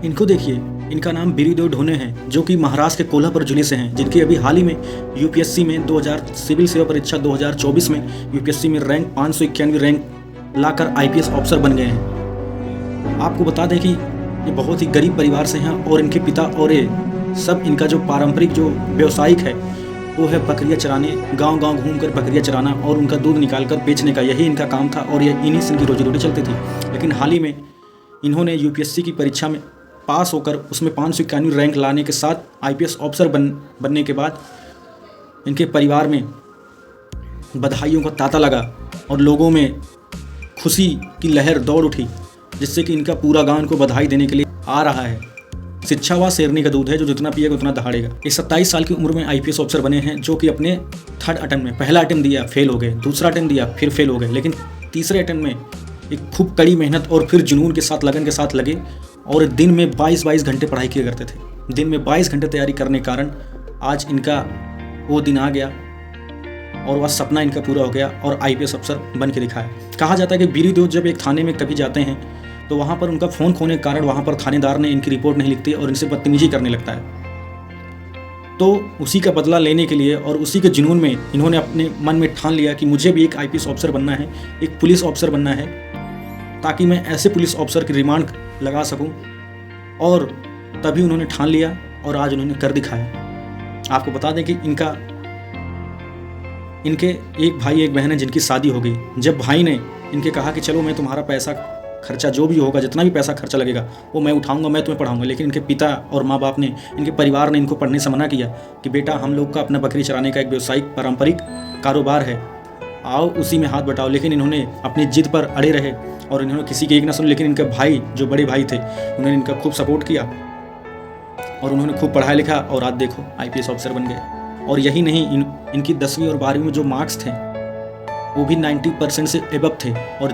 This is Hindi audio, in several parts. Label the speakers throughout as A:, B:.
A: इनको देखिए, इनका नाम बिरुदेव ढोने है, जो कि महाराष्ट्र के कोल्हापुर जिले से हैं, जिनकी अभी हाल ही में यूपीएससी में 2000 सिविल सेवा परीक्षा 2024 में यूपीएससी में रैंक 591 रैंक लाकर आईपीएस ऑफिसर बन गए हैं। आपको बता दें कि ये बहुत ही गरीब परिवार से हैं और इनके पिता और ये सब इनका जो पारंपरिक जो व्यवसायिक है वो है बकरियाँ चराने, गांव-गांव घूमकर बकरियाँ चराना और उनका दूध निकालकर बेचने का, यही इनका काम था और ये इन्हीं से इनकी रोजी रोटी चलती थी। लेकिन हाल ही में इन्होंने यूपीएससी की परीक्षा में पास होकर उसमें 591 रैंक लाने के साथ आईपीएस ऑफिसर बनने के बाद इनके परिवार में बधाइयों का तांता लगा और लोगों में खुशी की लहर दौड़ उठी, जिससे कि इनका पूरा गांव इनको बधाई देने के लिए आ रहा है। शिक्षा व शेरनी का दूध है, जो जितना पिएगा उतना दहाड़ेगा। ये 27 साल की उम्र में आईपीएस ऑफिसर बने हैं, जो कि अपने थर्ड अटेम्प्ट में, पहला अटेम्प्ट दिया फेल हो गए, दूसरा अटेम्प्ट दिया फिर फेल हो गए, लेकिन तीसरे अटेम्प्ट में एक खूब कड़ी मेहनत और फिर जुनून के साथ, लगन के साथ लगे और दिन में 22 घंटे पढ़ाई किया करते थे। दिन में 22 घंटे तैयारी करने के कारण आज इनका वो दिन आ गया और वह सपना इनका पूरा हो गया और आईपीएस अफसर बन के दिखाया। कहा जाता है कि बिरुदेव जब एक थाने में कभी जाते हैं तो वहाँ पर उनका फ़ोन खोने के कारण वहाँ पर थानेदार ने इनकी रिपोर्ट नहीं लिखती और इनसे बदतमीजी करने लगता है। तो उसी का बदला लेने के लिए और उसी के जुनून में इन्होंने अपने मन में ठान लिया कि मुझे भी एक आईपीएस ऑफिसर बनना है, एक पुलिस ऑफिसर बनना है, ताकि मैं ऐसे पुलिस ऑफिसर की रिमांड लगा सकूं। और तभी उन्होंने ठान लिया और आज उन्होंने कर दिखाया। आपको बता दें कि इनके एक भाई एक बहन है जिनकी शादी हो गई। जब भाई ने इनके कहा कि चलो मैं तुम्हारा पैसा खर्चा जो भी होगा, जितना भी पैसा खर्चा लगेगा वो मैं उठाऊंगा, मैं तुम्हें पढ़ाऊंगा, लेकिन इनके पिता और माँ बाप ने, इनके परिवार ने इनको पढ़ने से मना किया कि बेटा हम लोग का अपना बकरी चराने का एक व्यावसायिक पारंपरिक कारोबार है, आओ उसी में हाथ बटाओ। लेकिन इन्होंने अपनी जिद पर अड़े रहे और इन्होंने किसी की एक ना सुनी। लेकिन इनके भाई जो बड़े भाई थे उन्होंने इनका खूब सपोर्ट किया और उन्होंने खूब पढ़ाया लिखा और आज देखो आईपीएस ऑफिसर बन गए। और यही नहीं, इनकी 10वीं और 12वीं में जो मार्क्स थे वो भी 90% से एबव थे और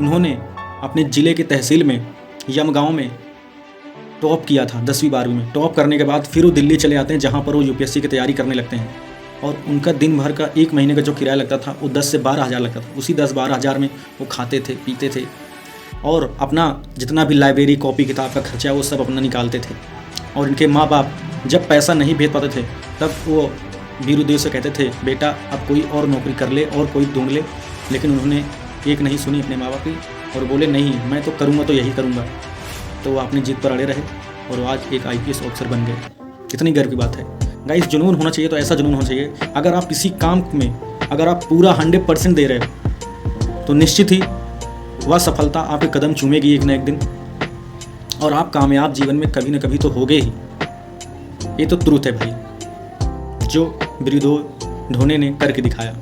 A: उन्होंने अपने ज़िले के तहसील में यम गाँव में टॉप किया था। 10वीं 12वीं में टॉप करने के बाद फिर वो दिल्ली चले आते हैं, जहाँ पर वो यूपीएससी की तैयारी करने लगते हैं और उनका दिन भर का 1 महीने का जो किराया लगता था वो 10 से 12 हज़ार लगता था। उसी 10-12 हज़ार में वो खाते थे, पीते थे और अपना जितना भी लाइब्रेरी कॉपी किताब का खर्चा वो सब अपना निकालते थे। और इनके माँ बाप जब पैसा नहीं भेज पाते थे तब वो बिरुदेव से कहते थे बेटा अब कोई और नौकरी कर ले और कोई ढूंढ ले, लेकिन उन्होंने एक नहीं सुनी अपने माँ बाप की और बोले नहीं मैं तो करूँगा तो यही करूँगा। तो वो अपनी जिद पर अड़े रहे और आज एक आईपीएस ऑफिसर बन गए। कितनी गर्व की बात है गाइस। जुनून होना चाहिए, तो ऐसा जुनून होना चाहिए। अगर आप किसी काम में अगर आप पूरा 100% दे रहे हो तो निश्चित ही वह सफलता आपके कदम चूमेगी एक न एक दिन और आप कामयाब जीवन में कभी न कभी तो होगे ही। ये तो ट्रूथ है भाई, जो बिरुदेव ढोने ने करके दिखाया।